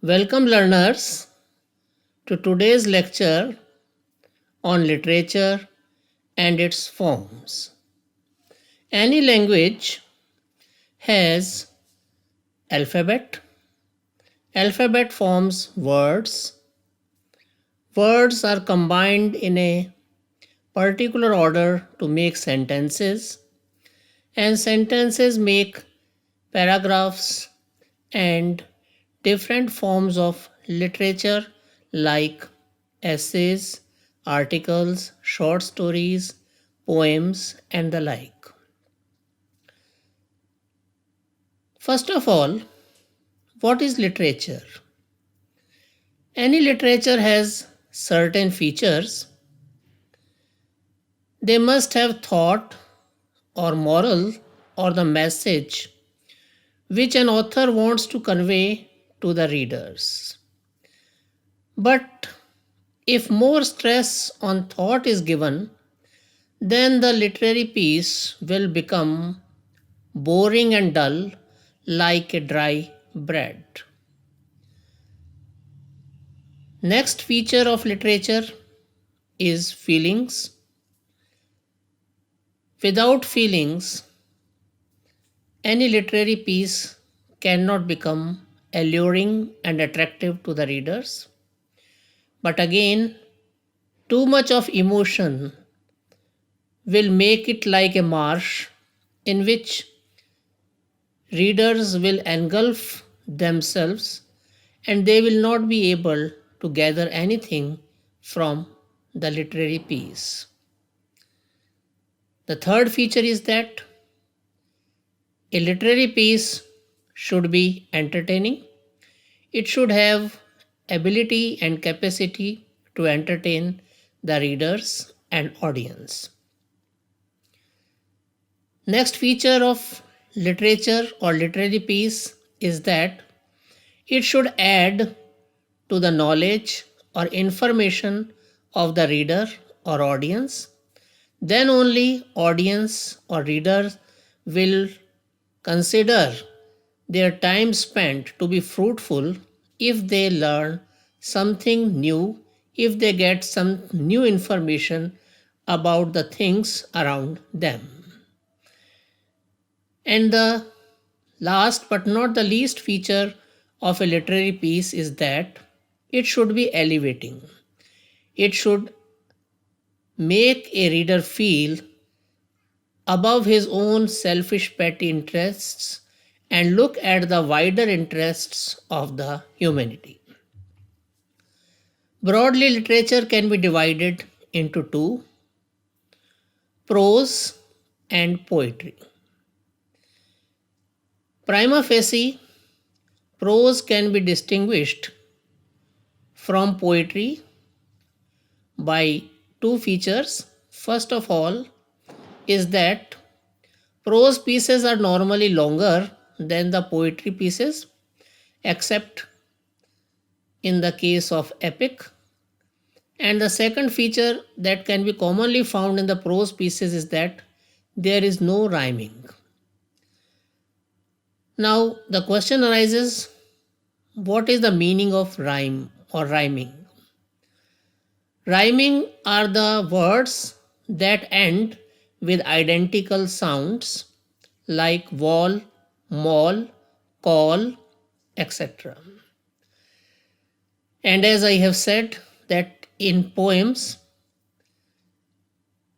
Welcome, learners, to today's lecture on literature and its forms. Any language has alphabet. Alphabet forms words. Words are combined in a particular order to make sentences, and sentences make paragraphs and different forms of literature like essays, articles, short stories, poems, and the like. First of all, what is literature? Any literature has certain features. They must have thought or moral or the message which an author wants to convey to the readers. But if more stress on thought is given, then the literary piece will become boring and dull like a dry bread. Next feature of literature is feelings. Without feelings, any literary piece cannot become alluring and attractive to the readers. But again, too much of emotion will make it like a marsh in which readers will engulf themselves and they will not be able to gather anything from the literary piece. The third feature is that a literary piece should be entertaining. It should have ability and capacity to entertain the readers and audience. Next feature of literature or literary piece is that it should add to the knowledge or information of the reader or audience. Then only audience or readers will consider their time spent to be fruitful if they learn something new, if they get some new information about the things around them. And the last but not the least feature of a literary piece is that it should be elevating. It should make a reader feel above his own selfish petty interests and look at the wider interests of the humanity. Broadly, literature can be divided into two: prose and poetry. Prima facie, prose can be distinguished from poetry by two features. First of all, is that prose pieces are normally longer than the poetry pieces, except in the case of epic. And the second feature that can be commonly found in the prose pieces is that there is no rhyming. Now, the question arises, what is the meaning of rhyme or rhyming? Rhyming are the words that end with identical sounds like wall, mall, call, etc. And as I have said, that in poems,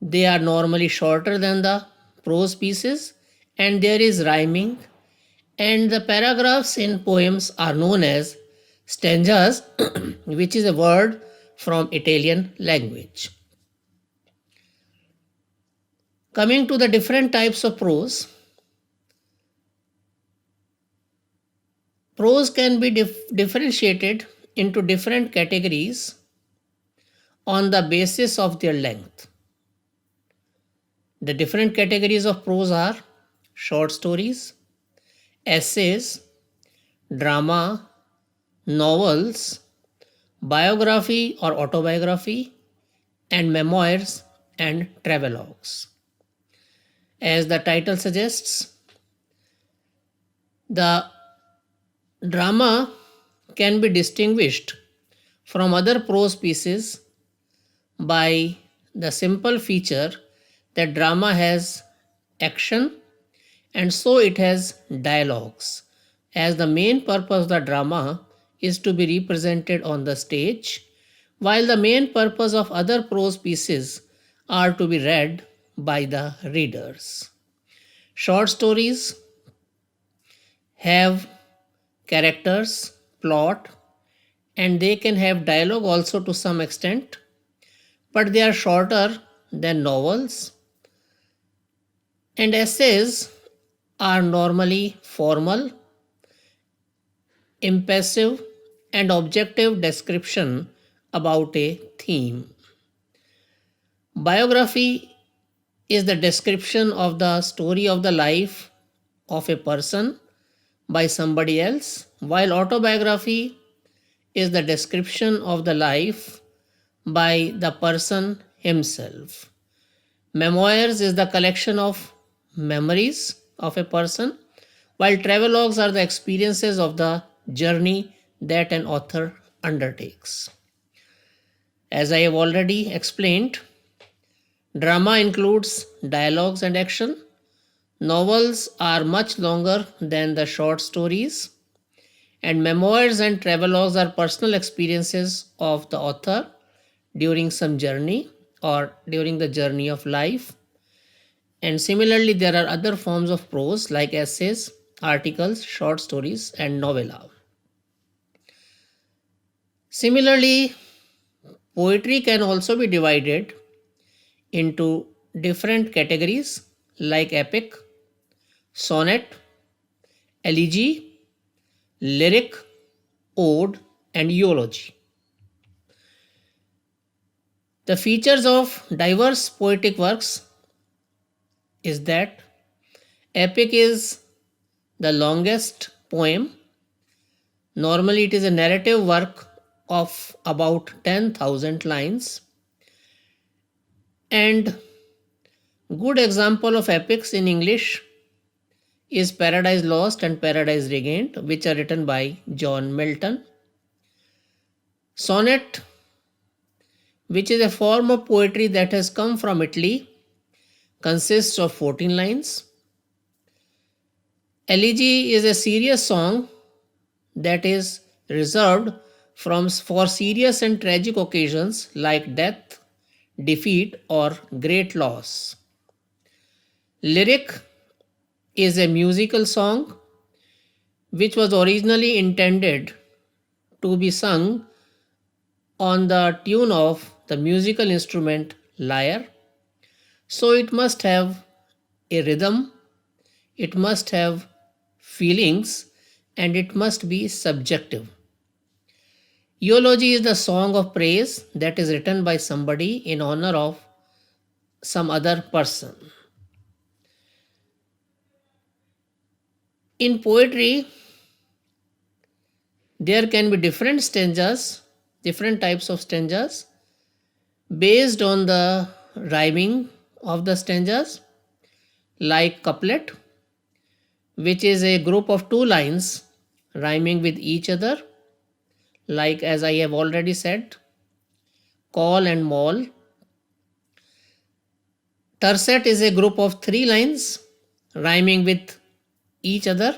they are normally shorter than the prose pieces, and there is rhyming, and the paragraphs in poems are known as stanzas, which is a word from Italian language. Coming to the different types of prose, prose can be differentiated into different categories on the basis of their length. The different categories of prose are short stories, essays, drama, novels, biography or autobiography, and memoirs and travelogues. As the title suggests, the drama can be distinguished from other prose pieces by the simple feature that drama has action and so it has dialogues, as the main purpose of the drama is to be represented on the stage, while the main purpose of other prose pieces are to be read by the readers. Short stories have characters, plot, and they can have dialogue also to some extent, but they are shorter than novels. And essays are normally formal, impassive, and objective description about a theme. Biography is the description of the story of the life of a person by somebody else, while autobiography is the description of the life by the person himself. Memoirs is the collection of memories of a person, while travelogues are the experiences of the journey that an author undertakes. As I have already explained, drama includes dialogues and action. Novels are much longer than the short stories, and memoirs and travelogues are personal experiences of the author during some journey or during the journey of life. And similarly, there are other forms of prose like essays, articles, short stories, and novella. Similarly, poetry can also be divided into different categories like epic, sonnet, elegy, lyric, ode, and eulogy. The features of diverse poetic works is that epic is the longest poem. Normally, it is a narrative work of about 10,000 lines. And good example of epics in English is Paradise Lost and Paradise Regained, which are written by John Milton. Sonnet, which is a form of poetry that has come from Italy, consists of 14 lines. Elegy is a serious song that is reserved for serious and tragic occasions like death, defeat, or great loss. Lyric is a musical song which was originally intended to be sung on the tune of the musical instrument lyre. So it must have a rhythm, it must have feelings, and it must be subjective. Eulogy is the song of praise that is written by somebody in honor of some other person. In poetry, there can be different stanzas, different types of stanzas based on the rhyming of the stanzas, like couplet, which is a group of two lines rhyming with each other, like as I have already said, call and mall. Tercet is a group of three lines rhyming with each other,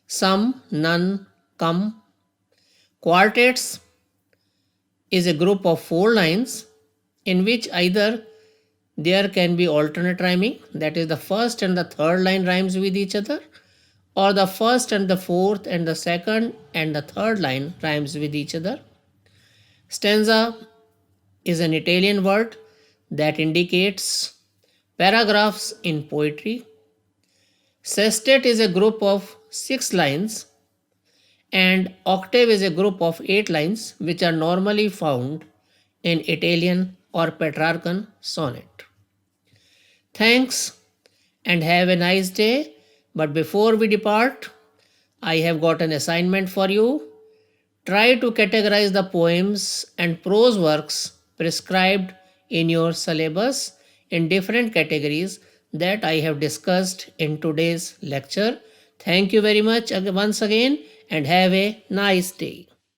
some, none, come. Quartets is a group of four lines in which either there can be alternate rhyming, that is, the first and the third line rhymes with each other, or the first and the fourth and the second and the third line rhymes with each other. Stanza is an Italian word that indicates paragraphs in poetry. Sestet is a group of 6 lines, and octave is a group of 8 lines which are normally found in Italian or Petrarchan sonnet. Thanks and have a nice day. But before we depart, I have got an assignment for you. Try to categorize the poems and prose works prescribed in your syllabus in different categories that I have discussed in today's lecture. Thank you very much once again, and have a nice day.